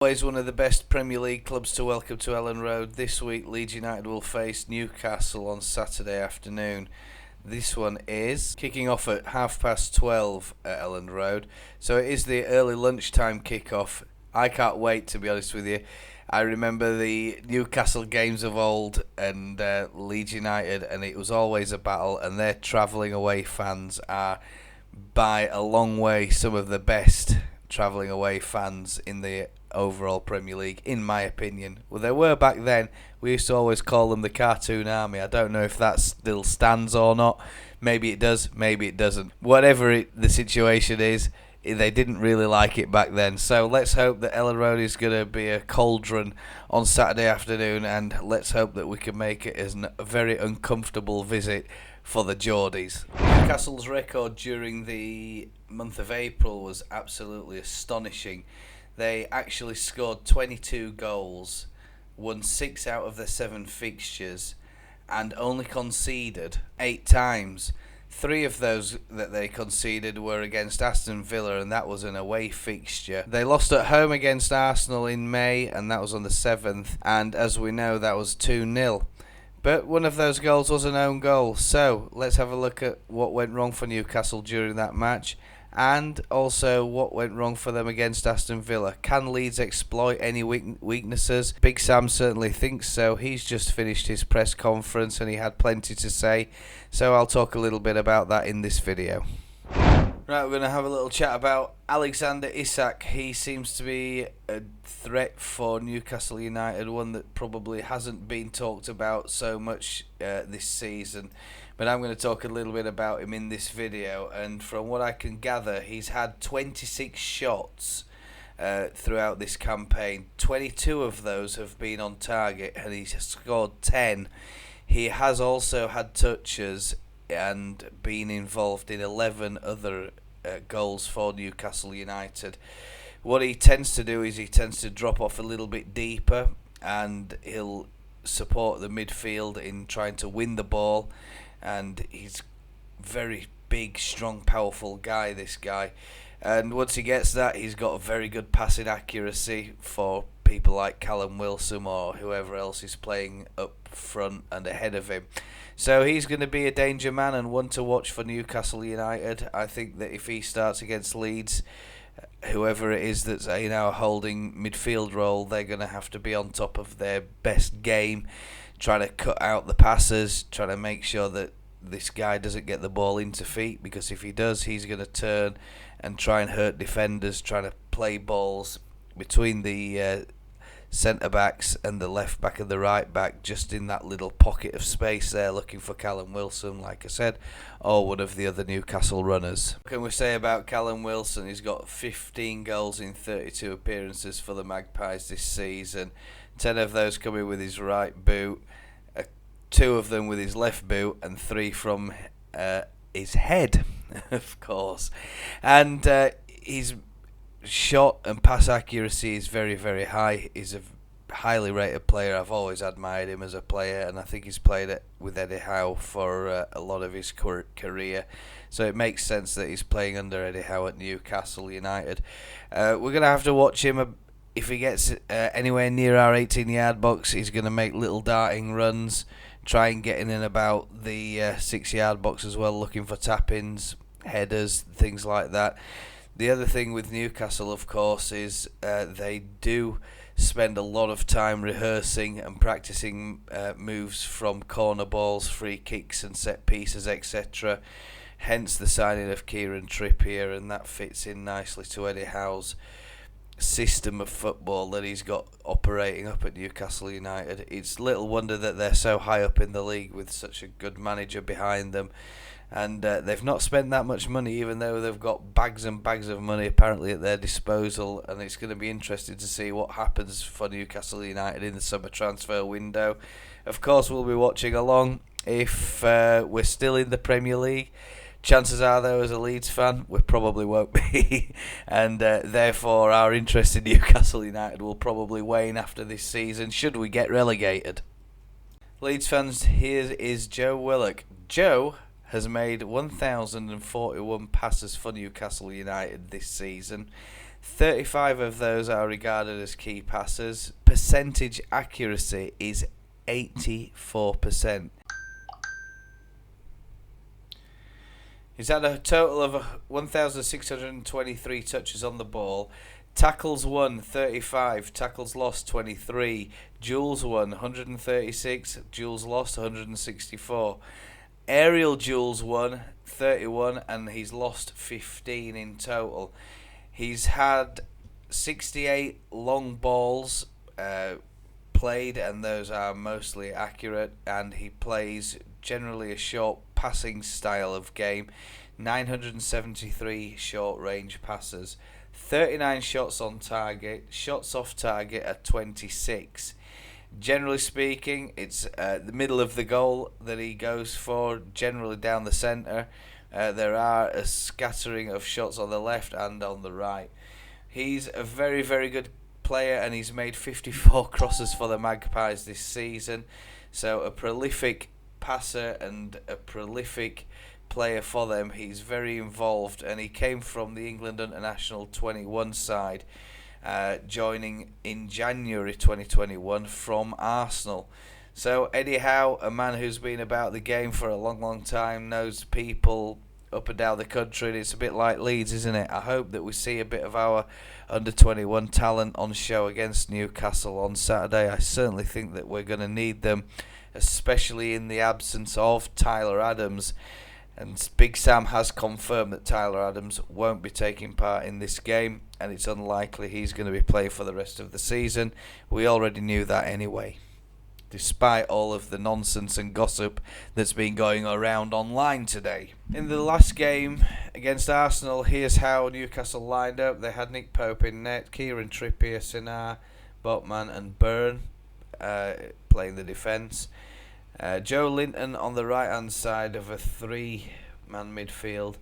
Always one of the best Premier League clubs to welcome to Ellen Road. This week Leeds United will face Newcastle on Saturday afternoon. This one is kicking off at 12:30 at Ellen Road. So it is the early lunchtime kickoff. I can't wait, to be honest with you. I remember the Newcastle games of old and Leeds United, and it was always a battle, and their travelling away fans are by a long way some of the best travelling away fans in the overall Premier League, in my opinion. Well, they were back then. We used to always call them the Cartoon Army. I don't know if that still stands or not. Maybe it does, maybe it doesn't. Whatever the situation is, they didn't really like it back then. So let's hope that Ellen Road is going to be a cauldron on Saturday afternoon, and let's hope that we can make it as a very uncomfortable visit for the Geordies. Newcastle's record during the month of April was absolutely astonishing. They actually scored 22 goals, won 6 out of their 7 fixtures, and only conceded 8 times. 3 of those that they conceded were against Aston Villa, and that was an away fixture. They lost at home against Arsenal in May, and that was on the 7th, and as we know, that was 2-0. But one of those goals was an own goal. So let's have a look at what went wrong for Newcastle during that match, and also what went wrong for them against Aston Villa. Can Leeds exploit any weaknesses? Big Sam certainly thinks so. He's just finished his press conference and he had plenty to say, so I'll talk a little bit about that in this video. Right, we're going to have a little chat about Alexander Isak. He seems to be a threat for Newcastle United, one that probably hasn't been talked about so much this season. But I'm going to talk a little bit about him in this video, and from what I can gather, he's had 26 shots throughout this campaign. 22 of those have been on target, and he's scored 10. He has also had touches and been involved in 11 other goals for Newcastle United. What he tends to do is he tends to drop off a little bit deeper, and he'll support the midfield in trying to win the ball. And he's very big, strong, powerful guy, this guy. And once he gets that, he's got a very good passing accuracy for people like Callum Wilson or whoever else is playing up front and ahead of him. So he's going to be a danger man and one to watch for Newcastle United. I think that if he starts against Leeds, whoever it is that's a holding midfield role, they're going to have to be on top of their best game, trying to cut out the passes, trying to make sure that this guy doesn't get the ball into feet, because if he does, he's going to turn and try and hurt defenders, trying to play balls between the centre-backs and the left-back and the right-back, just in that little pocket of space there, looking for Callum Wilson, like I said, or one of the other Newcastle runners. What can we say about Callum Wilson? He's got 15 goals in 32 appearances for the Magpies this season, 10 of those coming with his right boot, 2 of them with his left boot, and 3 from his head, of course. And his shot and pass accuracy is very, very high. He's a highly rated player. I've always admired him as a player, and I think he's played it with Eddie Howe for a lot of his career. So it makes sense that he's playing under Eddie Howe at Newcastle United. We're going to have to watch him. If he gets anywhere near our 18-yard box, he's going to make little darting runs, try and get in and about the 6-yard box as well, looking for tap-ins, headers, things like that. The other thing with Newcastle, of course, is they do spend a lot of time rehearsing and practicing moves from corner balls, free kicks and set pieces, etc. Hence the signing of Kieran Trippier, and that fits in nicely to Eddie Howe's system of football that he's got operating up at Newcastle United. It's little wonder that they're so high up in the league with such a good manager behind them, and they've not spent that much money, even though they've got bags and bags of money apparently at their disposal. And it's going to be interesting to see what happens for Newcastle United in the summer transfer window. Of course, we'll be watching along if we're still in the Premier League. Chances are, though, as a Leeds fan, we probably won't be, and therefore our interest in Newcastle United will probably wane after this season, should we get relegated. Leeds fans, here is Joe Willock. Joe has made 1,041 passes for Newcastle United this season. 35 of those are regarded as key passes. Percentage accuracy is 84%. He's had a total of 1,623 touches on the ball. Tackles won 35, tackles lost 23, duels won 136, duels lost 164. Aerial duels won 31, and he's lost 15 in total. He's had 68 long balls played, and those are mostly accurate, and he plays generally a short passing style of game. 973 short range passes, 39 shots on target, shots off target at 26. Generally speaking, it's the middle of the goal that he goes for, generally down the centre. There are a scattering of shots on the left and on the right. He's a very, very good player, and he's made 54 crosses for the Magpies this season. So a prolific passer and a prolific player for them. He's very involved, and he came from the England International 21 side, joining in January 2021 from Arsenal. So anyhow, a man who's been about the game for a long time, knows people up and down the country, and it's a bit like Leeds, isn't it? I hope that we see a bit of our under 21 talent on show against Newcastle on Saturday. I certainly think that we're going to need them, especially in the absence of Tyler Adams. And Big Sam has confirmed that Tyler Adams won't be taking part in this game, and it's unlikely he's going to be playing for the rest of the season. We already knew that anyway, despite all of the nonsense and gossip that's been going around online today. In the last game against Arsenal, here's how Newcastle lined up. They had Nick Pope in net, Kieran Trippier, Sinar, Botman and Byrne playing the defence. Joe Linton on the right hand side of a three-man midfield,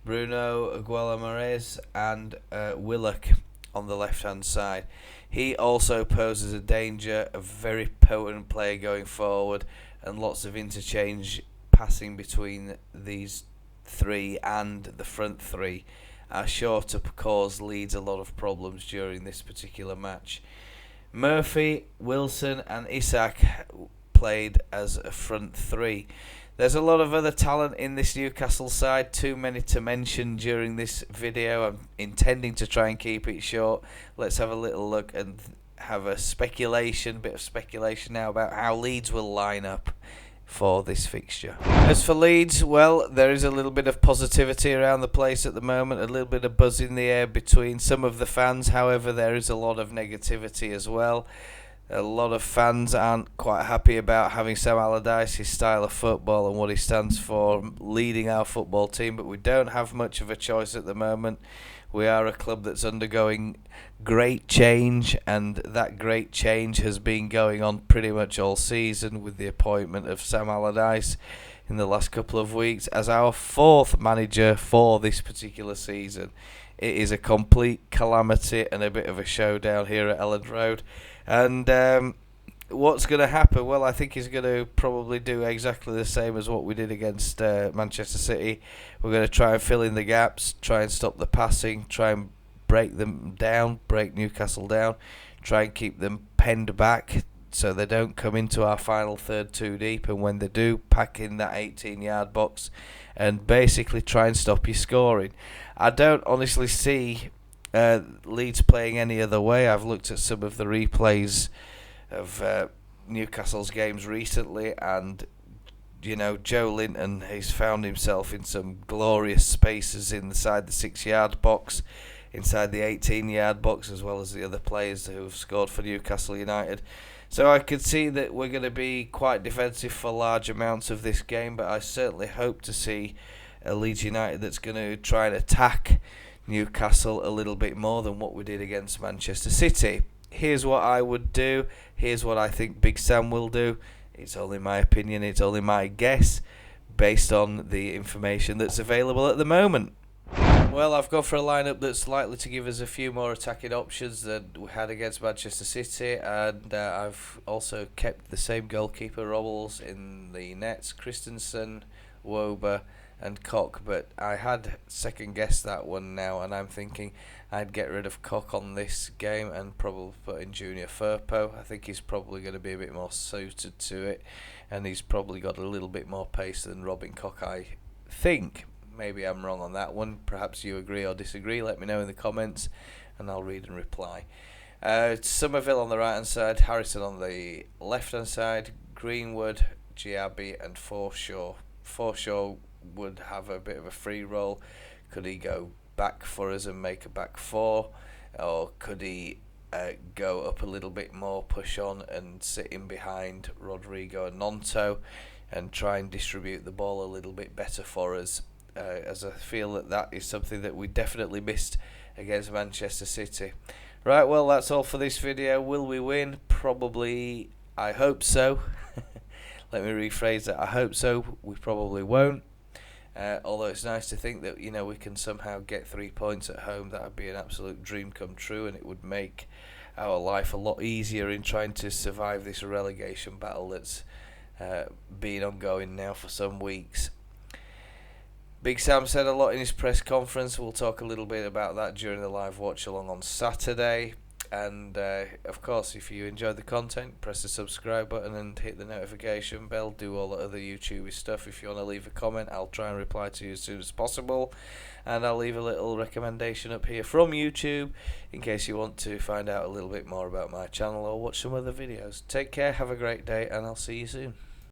Bruno Aguilar-Mahrez and Willock on the left hand side. He also poses a danger, a very potent player going forward, and lots of interchange passing between these three and the front three are sure to cause Leeds a lot of problems during this particular match. Murphy, Wilson and Isak played as a front three. There's a lot of other talent in this Newcastle side, too many to mention during this video. I'm intending to try and keep it short. Let's have a little look and have a bit of speculation now about how Leeds will line up for this fixture. As for Leeds, well, there is a little bit of positivity around the place at the moment, a little bit of buzz in the air between some of the fans. However, there is a lot of negativity as well. A lot of fans aren't quite happy about having Sam Allardyce, his style of football and what he stands for, leading our football team, but we don't have much of a choice at the moment. We are a club that's undergoing great change, and that great change has been going on pretty much all season, with the appointment of Sam Allardyce in the last couple of weeks as our fourth manager for this particular season. It is a complete calamity and a bit of a showdown here at Elland Road. And what's going to happen? Well, I think he's going to probably do exactly the same as what we did against Manchester City. We're going to try and fill in the gaps, try and stop the passing, try and break them down, break Newcastle down, try and keep them penned back so they don't come into our final third too deep, and when they do, pack in that 18-yard box and basically try and stop you scoring. I don't honestly see Leeds playing any other way. I've looked at some of the replays of Newcastle's games recently, and you know, Joe Linton, he's found himself in some glorious spaces inside the 6-yard box, inside the 18-yard box, as well as the other players who have scored for Newcastle United. So I could see that we're going to be quite defensive for large amounts of this game, but I certainly hope to see a Leeds United that's going to try and attack Newcastle a little bit more than what we did against Manchester City. Here's what I would do. Here's what I think Big Sam will do. It's only my opinion. It's only my guess based on the information that's available at the moment. Well, I've gone for a lineup that's likely to give us a few more attacking options than we had against Manchester City, and I've also kept the same goalkeeper Robles in the nets, Christensen, Wober and Cock, but I had second guessed that one now, and I'm thinking I'd get rid of Cock on this game and probably put in Junior Firpo. I think he's probably going to be a bit more suited to it, and he's probably got a little bit more pace than Robin Cock, I think. Maybe I'm wrong on that one. Perhaps you agree or disagree. Let me know in the comments, and I'll read and reply. Somerville on the right hand side, Harrison on the left hand side, Greenwood, Giabi and Forshaw. Forshaw would have a bit of a free roll. Could he go back for us and make a back four, or could he go up a little bit more, push on and sit in behind Rodrigo and Nonto and try and distribute the ball a little bit better for us, as I feel that is something that we definitely missed against Manchester City. Right, well, that's all for this video. Will we win? Probably. I hope so. Let me rephrase that. I hope so. We probably won't. Although it's nice to think that, you know, we can somehow get 3 points at home. That would be an absolute dream come true, and it would make our life a lot easier in trying to survive this relegation battle that's been ongoing now for some weeks. Big Sam said a lot in his press conference. We'll talk a little bit about that during the live watch along on Saturday. And of course, if you enjoyed the content, press the subscribe button and hit the notification bell. Do all the other YouTube stuff. If you want to leave a comment, I'll try and reply to you as soon as possible. And I'll leave a little recommendation up here from YouTube in case you want to find out a little bit more about my channel or watch some other videos. Take care, have a great day, and I'll see you soon.